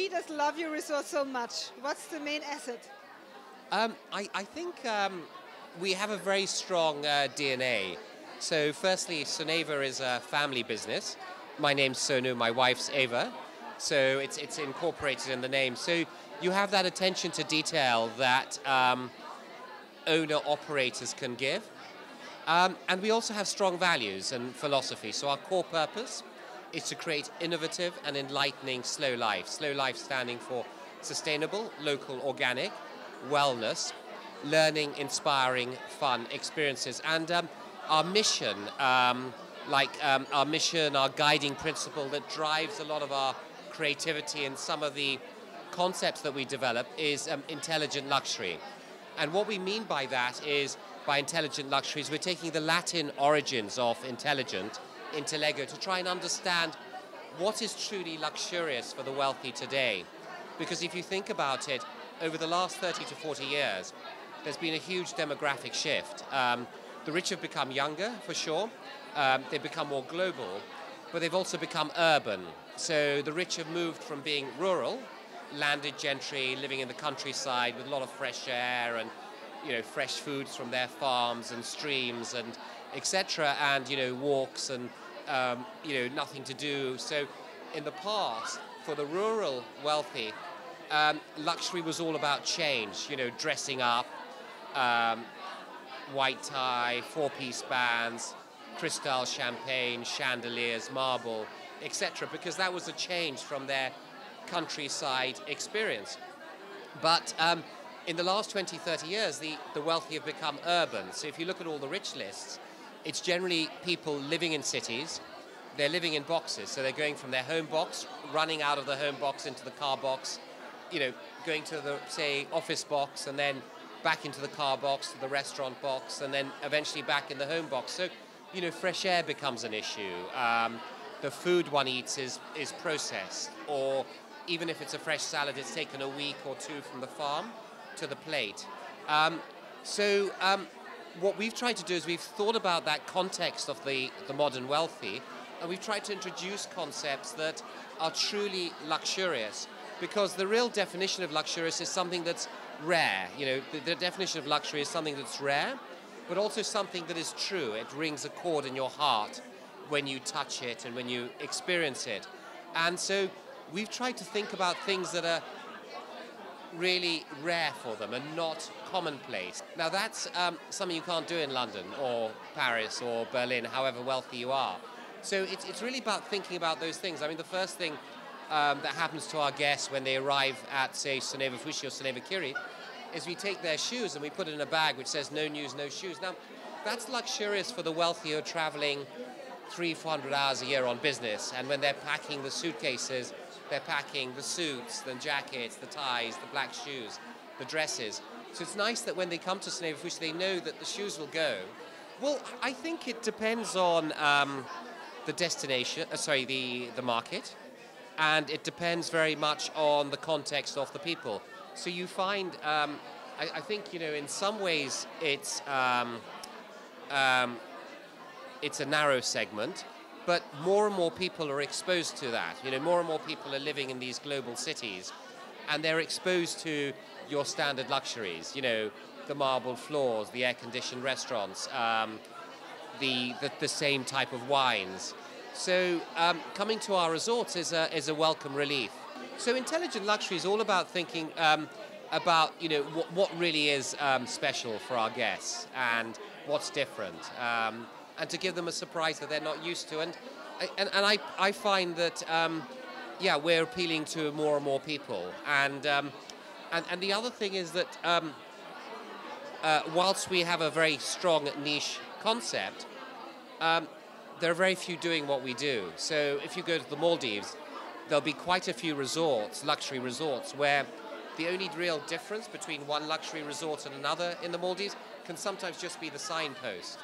readers love your resort so much? What's the main asset? I think we have a very strong DNA. So firstly, Soneva is a family business. My name's Sonu, my wife's Eva. So it's incorporated in the name. So you have that attention to detail that owner-operators can give. And we also have strong values and philosophy. So our core purpose is to create innovative and enlightening slow life. Slow life standing for sustainable, local, organic, wellness, learning, inspiring, fun experiences. And our mission, our guiding principle that drives a lot of our creativity and some of the concepts that we develop is intelligent luxury. And what we mean by that is, by intelligent luxury, is we're taking the Latin origins of intelligent, intellego, to try and understand what is truly luxurious for the wealthy today. Because if you think about it, over the last 30 to 40 years, there's been a huge demographic shift. The rich have become younger, for sure. They've become more global, but they've also become urban. So the rich have moved from being rural, landed gentry, living in the countryside with a lot of fresh air and fresh foods from their farms and streams and etc. and walks and nothing to do. So in the past, for the rural wealthy, luxury was all about change. Dressing up, white tie, four-piece bands, crystal champagne, chandeliers, marble, etc. because that was a change from their countryside experience. But in the last 20, 30 years, the wealthy have become urban. So if you look at all the rich lists, it's generally people living in cities. They're living in boxes. So they're going from their home box, running out of the home box into the car box, going to the, say, office box, and then back into the car box, to the restaurant box, and then eventually back in the home box. So, fresh air becomes an issue. The food one eats is processed, or even if it's a fresh salad, it's taken a week or two from the farm to the plate. What we've tried to do is we've thought about that context of the modern wealthy, and we've tried to introduce concepts that are truly luxurious, because the real definition of luxurious is something that's rare. The definition of luxury is something that's rare, but also something that is true. It rings a chord in your heart when you touch it and when you experience it. And so we've tried to think about things that are really rare for them and not commonplace. Now that's something you can't do in London or Paris or Berlin, however wealthy you are. So it's really about thinking about those things. I mean, the first thing that happens to our guests when they arrive at, say, Soneva Fushi or Soneva Kiri, is we take their shoes and we put it in a bag which says no news, no shoes. Now, that's luxurious for the wealthy who are traveling 300-400 hours a year on business, and when they're packing the suitcases, they're packing the suits, the jackets, the ties, the black shoes, the dresses. So it's nice that when they come to Soneva Fushi, they know that the shoes will go. Well, I think it depends on the destination, the market, and it depends very much on the context of the people. So you find, I think, in some ways it's a narrow segment, but more and more people are exposed to that. More and more people are living in these global cities, and they're exposed to your standard luxuries. The marble floors, the air-conditioned restaurants, the same type of wines. So coming to our resorts is a welcome relief. So intelligent luxury is all about thinking about what really is special for our guests and what's different, and to give them a surprise that they're not used to. And I find that we're appealing to more and more people. And the other thing is that whilst we have a very strong niche concept, there are very few doing what we do. So if you go to the Maldives, there'll be quite a few resorts, luxury resorts, where the only real difference between one luxury resort and another in the Maldives can sometimes just be the signpost.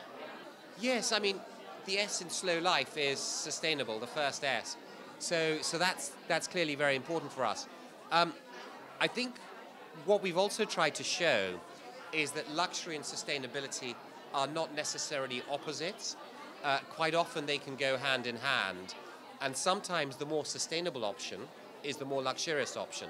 Yes, I mean, the S in slow life is sustainable, the first S. So that's clearly very important for us. I think what we've also tried to show is that luxury and sustainability are not necessarily opposites. Quite often they can go hand in hand. And sometimes the more sustainable option is the more luxurious option.